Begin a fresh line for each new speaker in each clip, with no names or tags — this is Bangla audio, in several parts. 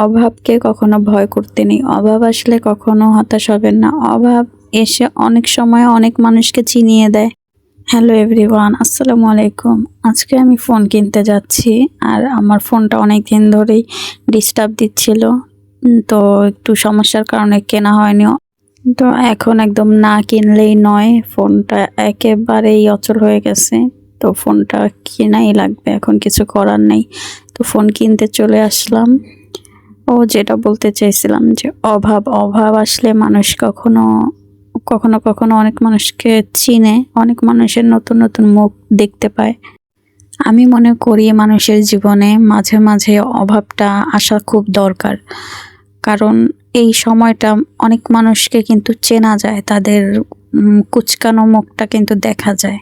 অভাবকে কখনো ভয় করতে নেই। অভাব আসলে কখনো হতাশ হবেন না। অভাব এসে অনেক সময় অনেক মানুষকে চিনিয়ে দেয়। হ্যালো এভরিওয়ান, আসসালামু আলাইকুম। আজকে আমি ফোন কিনতে যাচ্ছি, আর আমার ফোনটা অনেক দিন ধরেই ডিস্টার্ব দিচ্ছিল। তো একটু সমস্যার কারণে কেনা হয়নি। তো এখন একদম না কিনলেই নয়, ফোনটা একেবারেই অচল হয়ে গেছে। তো ফোনটা কেনাই লাগবে, এখন কিছু করার নেই। তো ফোন কিনতে চলে আসলাম। যেটা বলতে চাইছিলাম যে অভাব অভাব আসলে মানুষ কখনো কখনো কখনো অনেক মানুষকে চিনে, অনেক মানুষের নতুন নতুন মুখ দেখতে পায়। আমি মনে করি মানুষের জীবনে মাঝে মাঝে অভাবটা আসা খুব দরকার, কারণ এই সময়টা অনেক মানুষকে কিন্তু চেনা যায়, তাদের কুচকানো মুখটা কিন্তু দেখা যায়।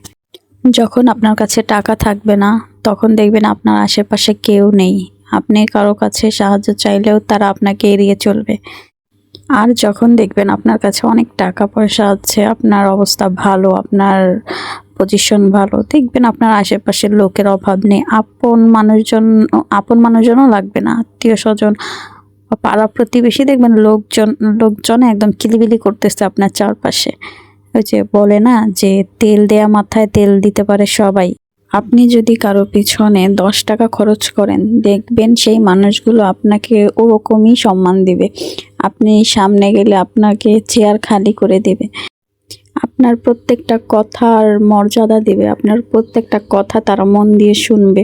যখন আপনার কাছে টাকা থাকবে না, তখন দেখবেন আপনার আশেপাশে কেউ নেই। আপনি কারো কাছে সাহায্য চাইলেও তারা আপনাকে এড়িয়ে চলবে। আর যখন দেখবেন আপনার কাছে অনেক টাকা পয়সা আছে, আপনার অবস্থা ভালো, আপনার পজিশন ভালো, দেখবেন আপনার আশেপাশের লোকের অভাব নেই। আপন মানুষজনও লাগবে না, আত্মীয় স্বজন, পাড়া প্রতিবেশী, দেখবেন লোকজন একদম কিলিবিলি করতেছে আপনার চারপাশে। ওই যে বলে না যে তেল দেয়া মাথায় তেল দিতে পারে সবাই। আপনি যদি কারো পিছনে 10 টাকা খরচ করেন, দেখবেন সেই মানুষগুলো আপনাকে ওরকমই সম্মান দিবে। আপনি সামনে গেলে আপনাকে চেয়ার খালি করে দেবে, আপনার প্রত্যেকটা কথার মর্যাদা দিবে, আপনার প্রত্যেকটা কথা তারা মন দিয়ে শুনবে।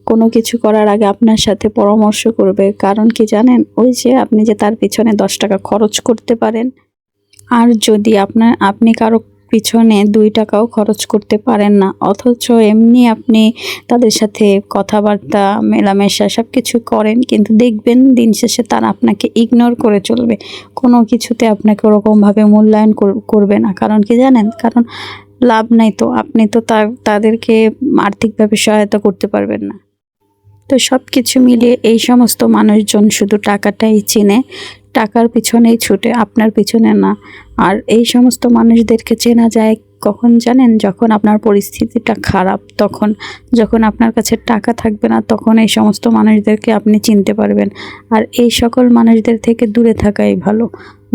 কোনো কিছু করার আগে আপনার সাথে পরামর্শ করবে। কারণ কি জানেন, ওই যে আপনি যে তার পিছনে 10 টাকা খরচ করতে পারেন, আর যদি আপনি কারো পিছনে 2 টাকাও খরচ করতে পারেন না, অথচ এমনি আপনি তাদের সাথে কথাবার্তা মেলামেশা সব কিছু করেন, কিন্তু দেখবেন দিন শেষে তারা আপনাকে ইগনোর করে চলবে। কোনো কিছুতে আপনাকে ওরকমভাবে মূল্যায়ন করবে না। কারণ কি জানেন, কারণ লাভ নাই তো, আপনি তো তাদেরকে আর্থিকভাবে সহায়তা করতে পারবেন না। তো সব কিছু মিলিয়ে এই সমস্ত মানুষজন শুধু টাকাটাই চিনে, টাকার পিছনেই ছুটে, আপনার পিছনে না। আর এই সমস্ত মানুষদেরকে চেনা যায় কখন জানেন, যখন আপনার পরিস্থিতিটা খারাপ, তখন যখন আপনার কাছে টাকা থাকবে না, তখন এই সমস্ত মানুষদেরকে আপনি চিনতে পারবেন। আর এই সকল মানুষদের থেকে দূরে থাকাই ভালো।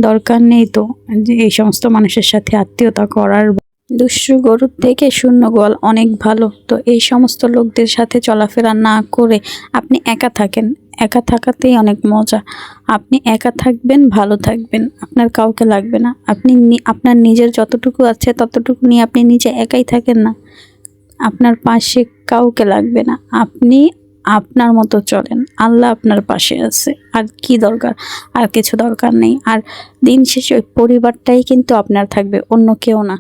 দরকার নেই তো যে এই সমস্ত মানুষের সাথে আত্মীয়তা করার। দুষ্টু গরুর থেকে শূন্য গোয়াল অনেক ভালো। তো এই সমস্ত লোকদের সাথে চলাফেরা না করে আপনি একা থাকেন, একা থাকাতেই অনেক মজা। আপনি একা থাকবেন, ভালো থাকবেন, আপনার কাউকে লাগবে না। আপনি আপনার নিজের যতটুকু আছে ততটুকু নিয়ে আপনি নিজে একাই থাকেন না, আপনার পাশে কাউকে লাগবে না। আপনি আপনার মতো চলেন, আল্লাহ আপনার পাশে আছে। আর কি দরকার, আর কিছু দরকার নেই। আর দিন শেষে ওই পরিবারটাই কিন্তু আপনার থাকবে, অন্য কেউ না।